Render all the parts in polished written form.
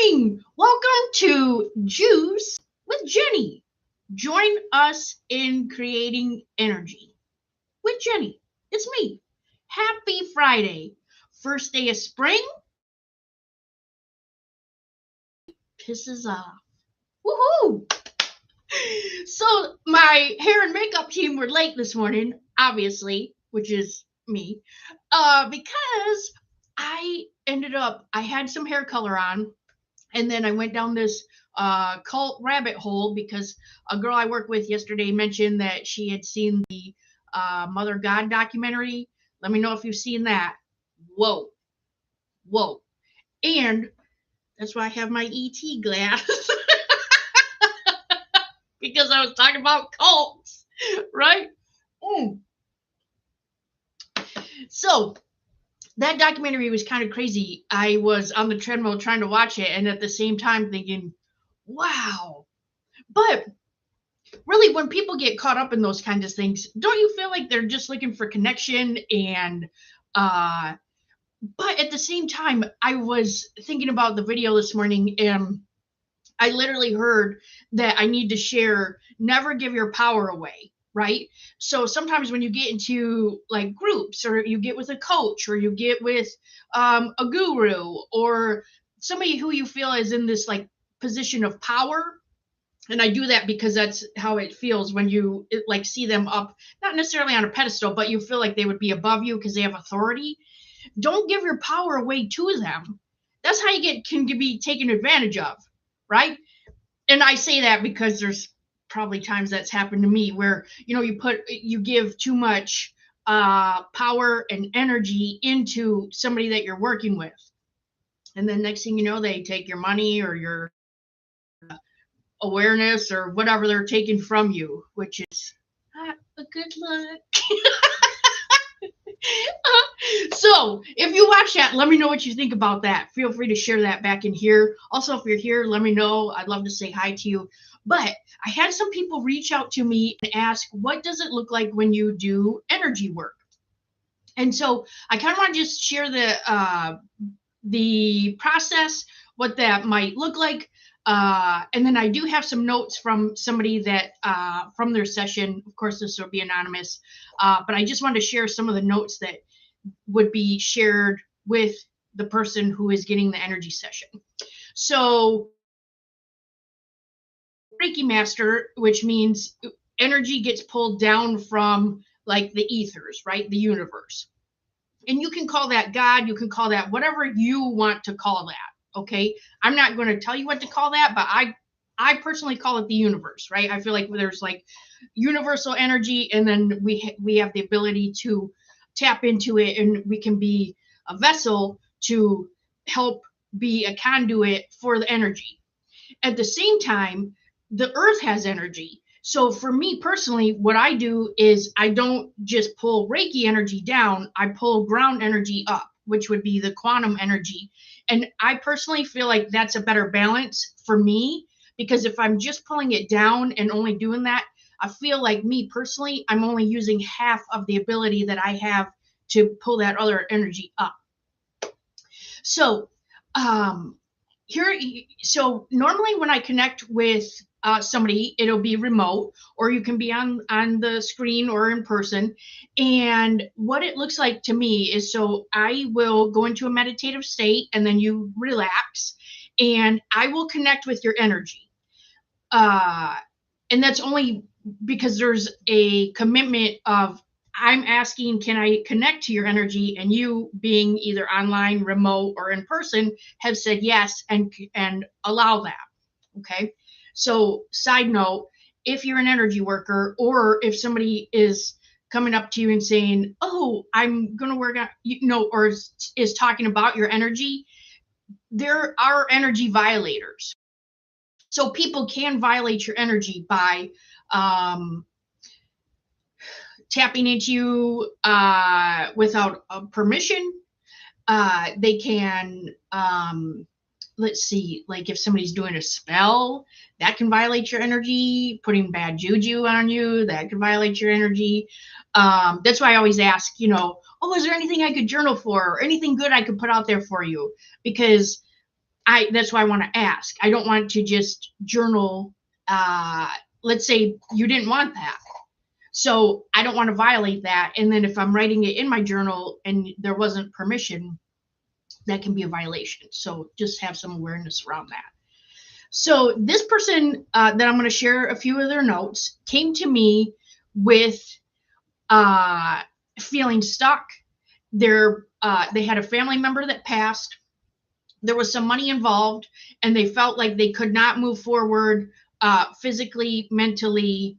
morning. Welcome to Juice with Jenny. Join us in creating energy with Jenny. It's me. Happy Friday. First day of spring. Pisses off. Woohoo! So my hair and makeup team were late this morning, obviously, which is me, because I had some hair color on, and then I went down this cult rabbit hole because a girl I worked with yesterday mentioned that she had seen the Mother God documentary. Let me know if you've seen that. Whoa, whoa. And that's why I have my ET glass because I was talking about cults, right? So that documentary was kind of crazy. I was on the treadmill trying to watch it and at the same time thinking, wow. But really, when people get caught up in those kinds of things, don't you feel like they're just looking for connection? And but at the same time, I was thinking about the video this morning, and I literally heard that I need to share, never give your power away, right? So sometimes when you get into like groups, or you get with a coach, or you get with a guru, or somebody who you feel is in this like position of power, and I do that because that's how it feels when you like see them up, not necessarily on a pedestal, but you feel like they would be above you because they have authority. Don't give your power away to them. That's how you can be taken advantage of, right? And I say that because there's probably times that's happened to me where you give too much power and energy into somebody that you're working with, and then next thing you know, they take your money or your awareness or whatever they're taking from you, which is not a good look. So if you watch that, let me know what you think about that. Feel free to share that back in here. Also, if you're here, let me know. I'd love to say hi to you. But I had some people reach out to me and ask, what does it look like when you do energy work? And so I kind of want to just share the process, what that might look like. And then I do have some notes from somebody that from their session. Of course, this will be anonymous, but I just wanted to share some of the notes that would be shared with the person who is getting the energy session. So Reiki Master, which means energy gets pulled down from like the ethers, right? The universe. And you can call that God, you can call that whatever you want to call that. Okay. I'm not going to tell you what to call that, but I personally call it the universe, right? I feel like there's like universal energy, and then we have the ability to tap into it, and we can be a vessel to help be a conduit for the energy. At the same time, the earth has energy. So for me personally, what I do is I don't just pull Reiki energy down, I pull ground energy up, which would be the quantum energy. And I personally feel like that's a better balance for me, because if I'm just pulling it down and only doing that, I feel like me personally, I'm only using half of the ability that I have to pull that other energy up. So so normally when I connect with somebody, it'll be remote, or you can be on the screen or in person. And what it looks like to me is, so I will go into a meditative state, and then you relax, and I will connect with your energy. And that's only because there's a commitment of, I'm asking, can I connect to your energy? And you, being either online, remote, or in person, have said yes and allow that. Okay. So side note, if you're an energy worker, or if somebody is coming up to you and saying, oh, I'm going to work on, or is talking about your energy, there are energy violators. So people can violate your energy by tapping into you without permission. They can, let's see, like if somebody's doing a spell, that can violate your energy. Putting bad juju on you, that can violate your energy. That's why I always ask, oh, is there anything I could journal for, or anything good I could put out there for you? Because that's why I want to ask. I don't want to just journal. Let's say you didn't want that. So I don't want to violate that. And then if I'm writing it in my journal and there wasn't permission, that can be a violation. So just have some awareness around that. So this person that I'm going to share a few of their notes came to me with uh, feeling stuck. They had a family member that passed. There was some money involved, and they felt like they could not move forward physically, mentally,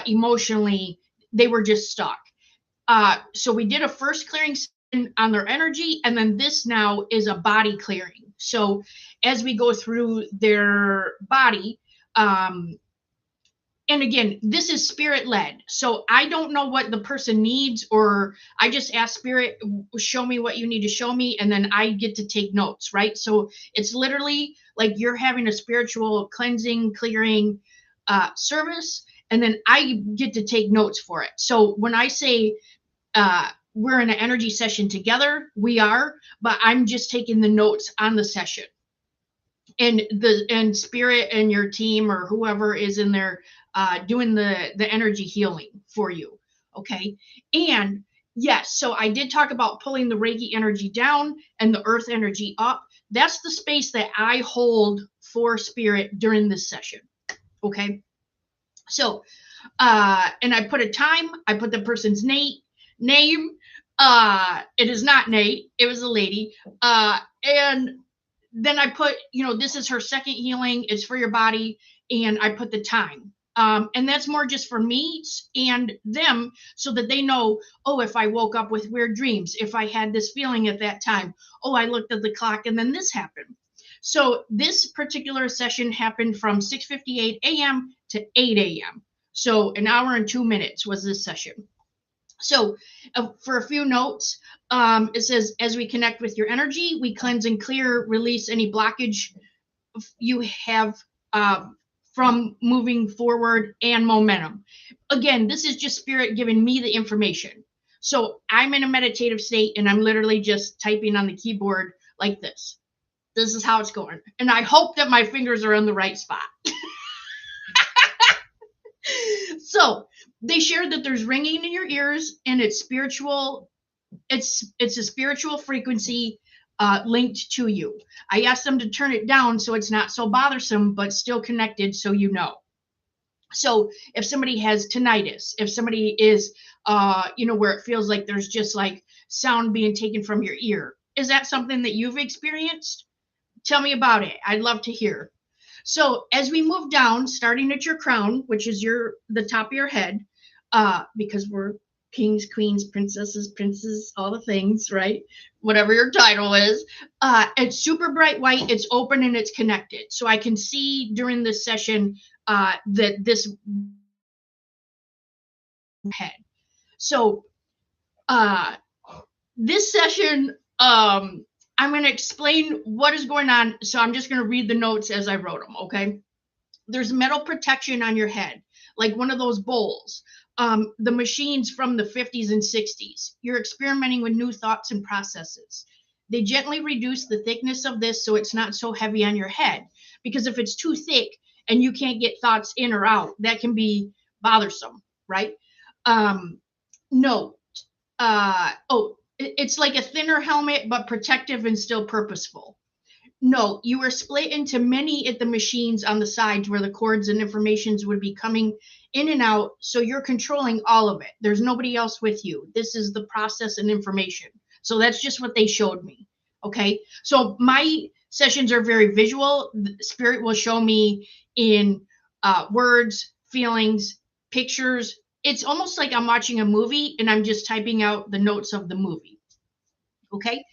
emotionally. They were just stuck. So we did a first clearing on their energy, and then this now is a body clearing. So as we go through their body, and again, this is spirit led. So I don't know what the person needs, or I just ask spirit, show me what you need to show me. And then I get to take notes, right? So it's literally like you're having a spiritual cleansing, clearing service. And then I get to take notes for it. So when I say we're in an energy session together, we are, but I'm just taking the notes on the session. And spirit and your team or whoever is in there doing the energy healing for you. Okay. And yes, so I did talk about pulling the Reiki energy down and the earth energy up. That's the space that I hold for spirit during this session. Okay. So and I put a time, I put the person's name. It is not Nate, it was a lady. And then I put, this is her second healing. It's for your body. And I put the time. And that's more just for me and them so that they know, oh, if I woke up with weird dreams, if I had this feeling at that time, oh, I looked at the clock and then this happened. So this particular session happened from 6:58 a.m. to 8 a.m. So an hour and 2 minutes was this session. So for a few notes, it says, as we connect with your energy, we cleanse and clear, release any blockage you have from moving forward and momentum. Again, this is just spirit giving me the information. So I'm in a meditative state and I'm literally just typing on the keyboard like this. This is how it's going. And I hope that my fingers are in the right spot. So they shared that there's ringing in your ears and it's spiritual. It's a spiritual frequency linked to you. I asked them to turn it down so it's not so bothersome, but still connected, so you know. So if somebody has tinnitus, if somebody is, where it feels like there's just like sound being taken from your ear, is that something that you've experienced? Tell me about it. I'd love to hear. So as we move down, starting at your crown, which is the top of your head, because we're kings, queens, princesses, princes, all the things, right? Whatever your title is. It's super bright white, it's open and it's connected. So I can see during this session that this head. So this session, I'm going to explain what is going on. So I'm just going to read the notes as I wrote them, okay? There's metal protection on your head, like one of those bowls. The machines from the 50s and 60s. You're experimenting with new thoughts and processes. They gently reduce the thickness of this so it's not so heavy on your head. Because if it's too thick and you can't get thoughts in or out, that can be bothersome, right? No. It's like a thinner helmet, but protective and still purposeful. No, you were split into many at the machines on the sides where the cords and informations would be coming in and out. So you're controlling all of it. There's nobody else with you. This is the process and information. So that's just what they showed me. Okay. So my sessions are very visual. The spirit will show me in words, feelings, pictures. It's almost like I'm watching a movie and I'm just typing out the notes of the movie. Okay.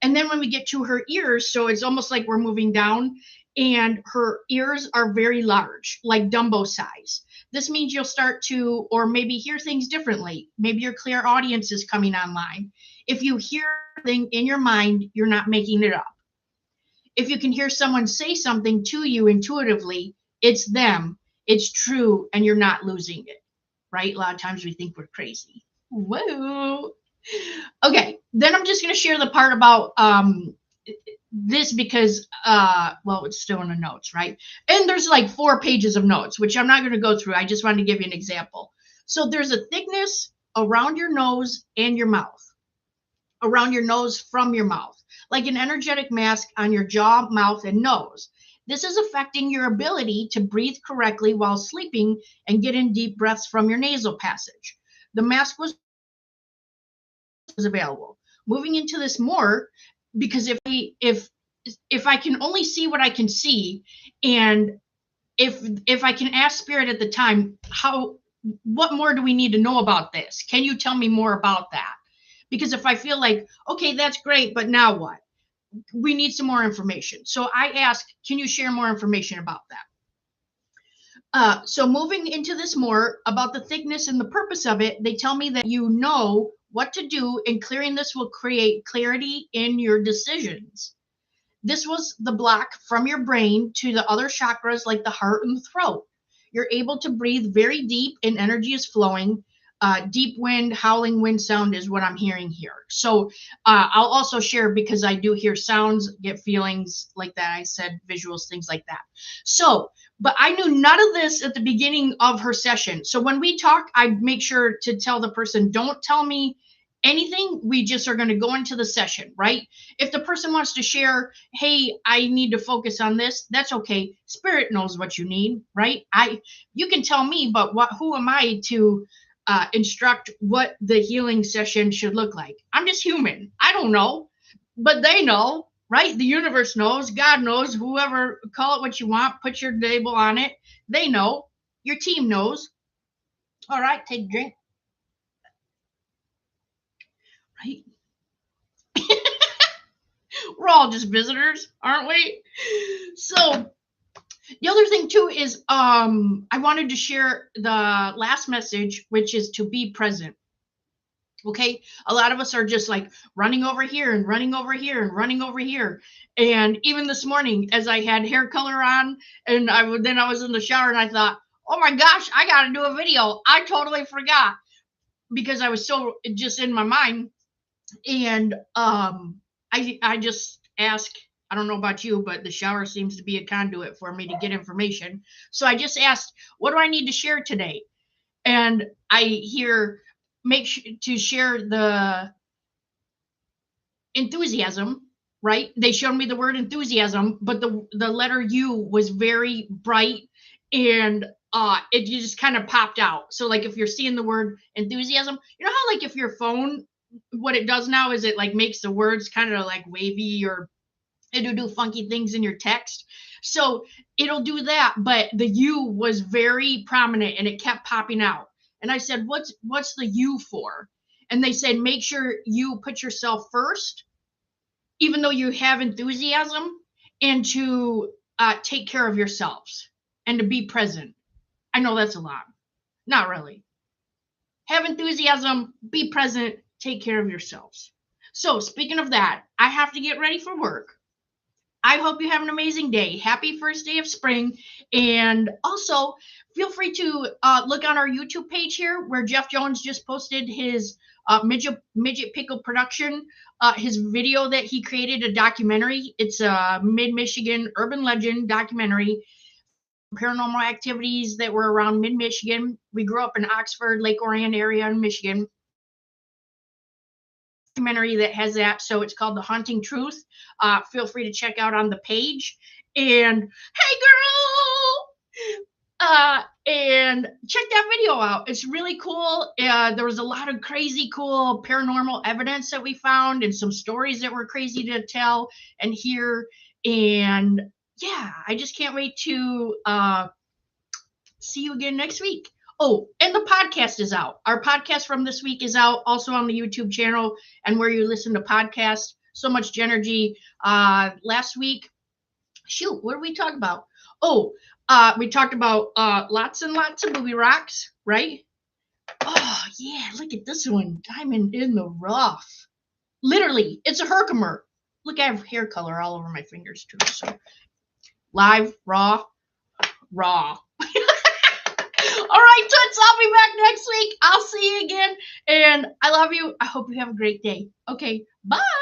And then when we get to her ears, so it's almost like we're moving down and her ears are very large, like Dumbo size. This means you'll start to, or maybe hear things differently. Maybe your clear audience is coming online. If you hear a thing in your mind, you're not making it up. If you can hear someone say something to you intuitively, it's them, it's true, and you're not losing it, right? A lot of times we think we're crazy. Whoa. Okay, then I'm just going to share the part about this because well, it's still in the notes, right? And there's like 4 pages of notes, which I'm not going to go through. I just wanted to give you an example. So there's a thickness around your nose and your mouth, around your nose from your mouth, like an energetic mask on your jaw, mouth, and nose. This is affecting your ability to breathe correctly while sleeping and get in deep breaths from your nasal passage. The mask was available. Moving into this more, because if I can only see what I can see, and if I can ask spirit at the time, how what more do we need to know about this? Can you tell me more about that? Because if I feel like, okay, that's great, but now what? We need some more information. So I ask, can you share more information about that? So moving into this more about the thickness and the purpose of it, they tell me that you know what to do, and clearing this will create clarity in your decisions. This was the block from your brain to the other chakras like the heart and the throat. You're able to breathe very deep and energy is flowing. Deep wind, howling wind sound is what I'm hearing here. So I'll also share, because I do hear sounds, get feelings like that. I said visuals, things like that. So, but I knew none of this at the beginning of her session. So when we talk, I make sure to tell the person, don't tell me anything. We just are going to go into the session, right? If the person wants to share, hey, I need to focus on this, that's okay. Spirit knows what you need, right? You can tell me, but who am I to instruct what the healing session should look like? I'm just human. I don't know, but they know, right? The universe knows, God knows, whoever, call it what you want, put your label on it. They know, your team knows. All right, take a drink, right? We're all just visitors, aren't we? So the other thing too is I wanted to share the last message, which is to be present. Okay, a lot of us are just like running over here and running over here and running over here. And even this morning, as I had hair color on, and then I was in the shower and I thought, oh my gosh, I got to do a video. I totally forgot, because I was so just in my mind. And I just ask, I don't know about you, but the shower seems to be a conduit for me to get information. So I just asked, what do I need to share today? And I hear, make sure to share the enthusiasm, right? They showed me the word enthusiasm, but the letter U was very bright, and it just kind of popped out. So like if you're seeing the word enthusiasm, you know how like if your phone, what it does now is it like makes the words kind of like wavy, or it'll do funky things in your text. So it'll do that, but the U was very prominent and it kept popping out. And I said, what's the U for? And they said, make sure you put yourself first, even though you have enthusiasm, and to take care of yourselves and to be present. I know that's a lot. Not really. Have enthusiasm, be present, take care of yourselves. So, speaking of that, I have to get ready for work. I hope you have an amazing day. Happy first day of spring. And also, feel free to look on our YouTube page here, where Jeff Jones just posted his midget pickle production, his video that he created, a documentary. It's a mid-Michigan urban legend documentary, paranormal activities that were around mid-Michigan. We grew up in Oxford, Lake Orion area in Michigan. Documentary that has that, so it's called The Haunting Truth. Feel free to check out on the page. And hey girl, and check that video out. It's really cool. There was a lot of crazy cool paranormal evidence that we found, and some stories that were crazy to tell and hear. And yeah, I just can't wait to see you again next week. Oh, and the podcast is out. Our podcast from this week is out also on the YouTube channel and where you listen to podcasts. So much Genergy. Last week, shoot, what did we talk about? Oh, we talked about lots and lots of booby rocks, right? Oh, yeah, look at this one. Diamond in the rough. Literally, it's a Herkimer. Look, I have hair color all over my fingers, too. So, live, raw. All right, Toots, I'll be back next week. I'll see you again. And I love you. I hope you have a great day. Okay, bye.